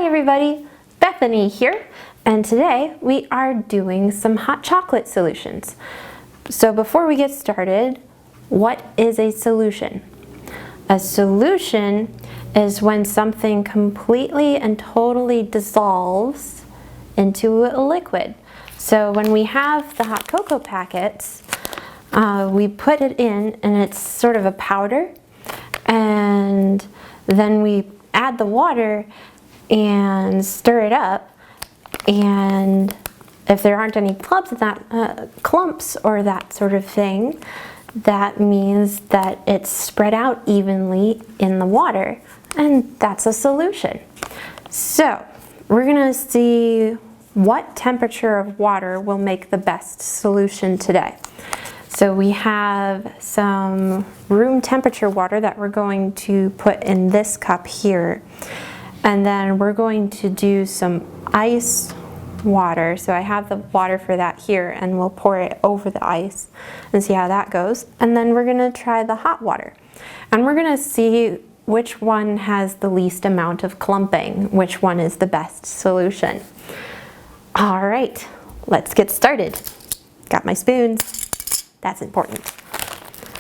Hi everybody, Bethany here, and today we are doing some hot chocolate solutions. So before we get started, what is a solution? A solution is when something completely and totally dissolves into a liquid. So when we have the hot cocoa packets, we put it in and it's sort of a powder, and then we add the water and stir it up, and if there aren't any clumps or that sort of thing, that means that it's spread out evenly in the water, and that's a solution. So we're gonna see what temperature of water will make the best solution today. So we have some room temperature water that we're going to put in this cup here. And then we're going to do some ice water. So I have the water for that here, and we'll pour it over the ice and see how that goes. And then we're gonna try the hot water. And we're gonna see which one has the least amount of clumping, which one is the best solution. All right, let's get started. Got my spoons. That's important.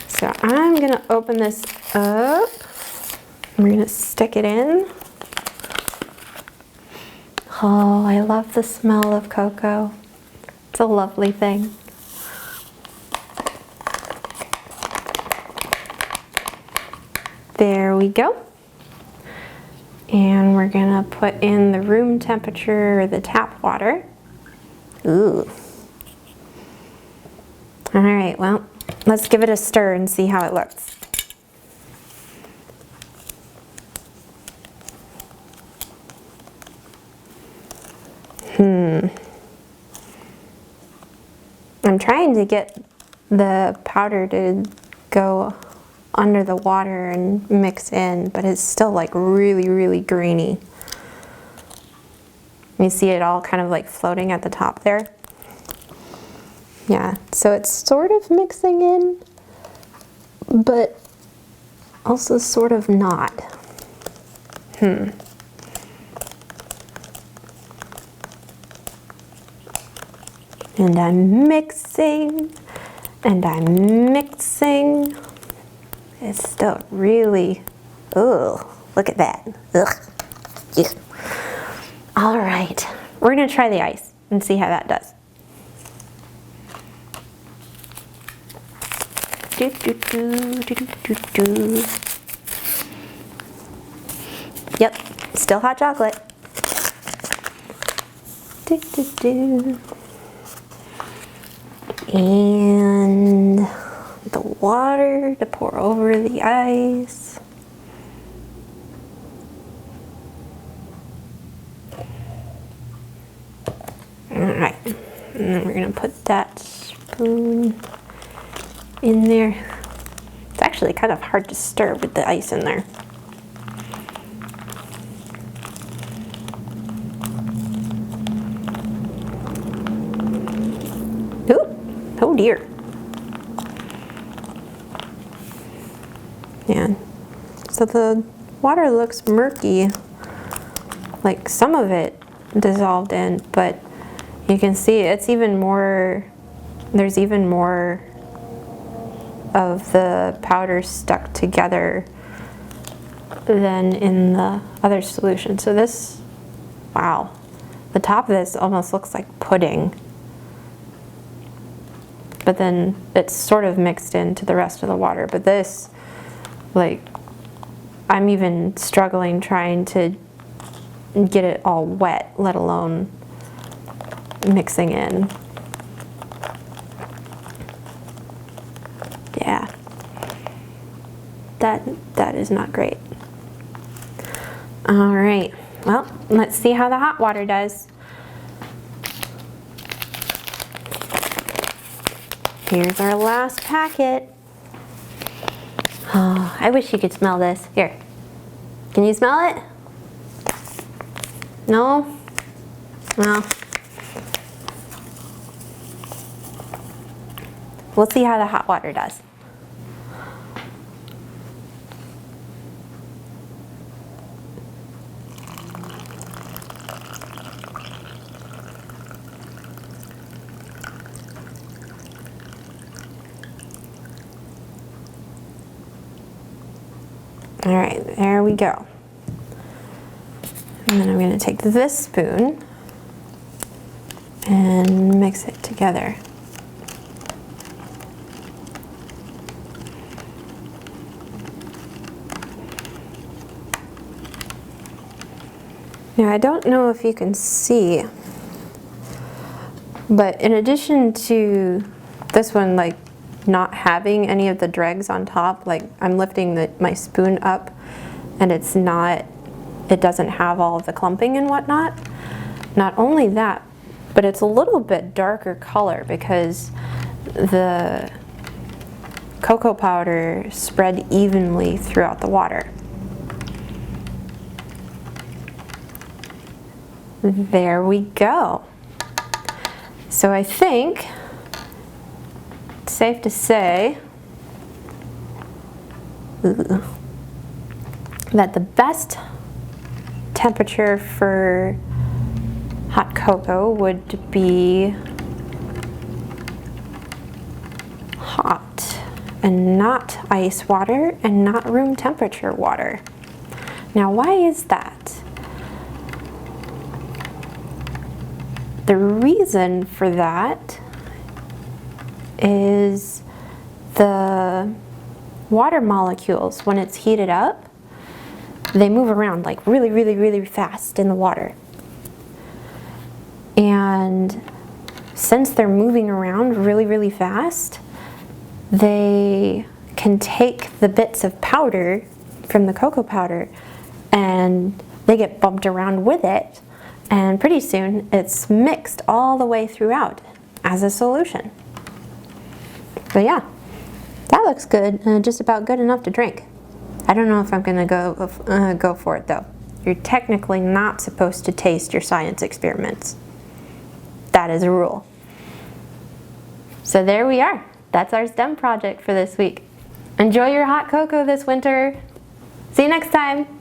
So I'm gonna open this up. We're gonna stick it in. Oh, I love the smell of cocoa. It's a lovely thing. There we go. And we're gonna put in the room temperature, the tap water. Ooh. All right, well, let's give it a stir and see how it looks. I'm trying to get the powder to go under the water and mix in, but it's still like really, really grainy. You see it all kind of like floating at the top there? Yeah, so it's sort of mixing in, but also sort of not. And I'm mixing, and I'm mixing. It's still really, ugh, look at that, ugh. Yeah. All right, we're gonna try the ice and see how that does. Yep, still hot chocolate. And the water to pour over the ice. All right, and then we're gonna put that spoon in there. It's actually kind of hard to stir with the ice in there. Oh dear. Yeah, so the water looks murky, like some of it dissolved in, but you can see it's even more, there's even more of the powder stuck together than in the other solution. So this, wow, the top of this almost looks like pudding. But then it's sort of mixed into the rest of the water. But this, like, I'm even struggling trying to get it all wet, let alone mixing in. Yeah, that is not great. All right, well, let's see how the hot water does. Here's our last packet. Oh, I wish you could smell this. Here, can you smell it? No? Well, we'll see how the hot water does. All right, there we go. And then I'm going to take this spoon and mix it together. Now I don't know if you can see, but in addition to this one like not having any of the dregs on top, like I'm lifting my spoon up and it doesn't have all of the clumping and whatnot. Not only that, but it's a little bit darker color because the cocoa powder spread evenly throughout the water. There we go. So I think it's safe to say that the best temperature for hot cocoa would be hot and not ice water and not room temperature water. Now, why is that? The reason for that is the water molecules, when it's heated up, they move around like really, really, really fast in the water. And since they're moving around really, really fast, they can take the bits of powder from the cocoa powder and they get bumped around with it. And pretty soon it's mixed all the way throughout as a solution. But yeah, that looks good, just about good enough to drink. I don't know if I'm gonna go for it though. You're technically not supposed to taste your science experiments. That is a rule. So there we are. That's our STEM project for this week. Enjoy your hot cocoa this winter. See you next time.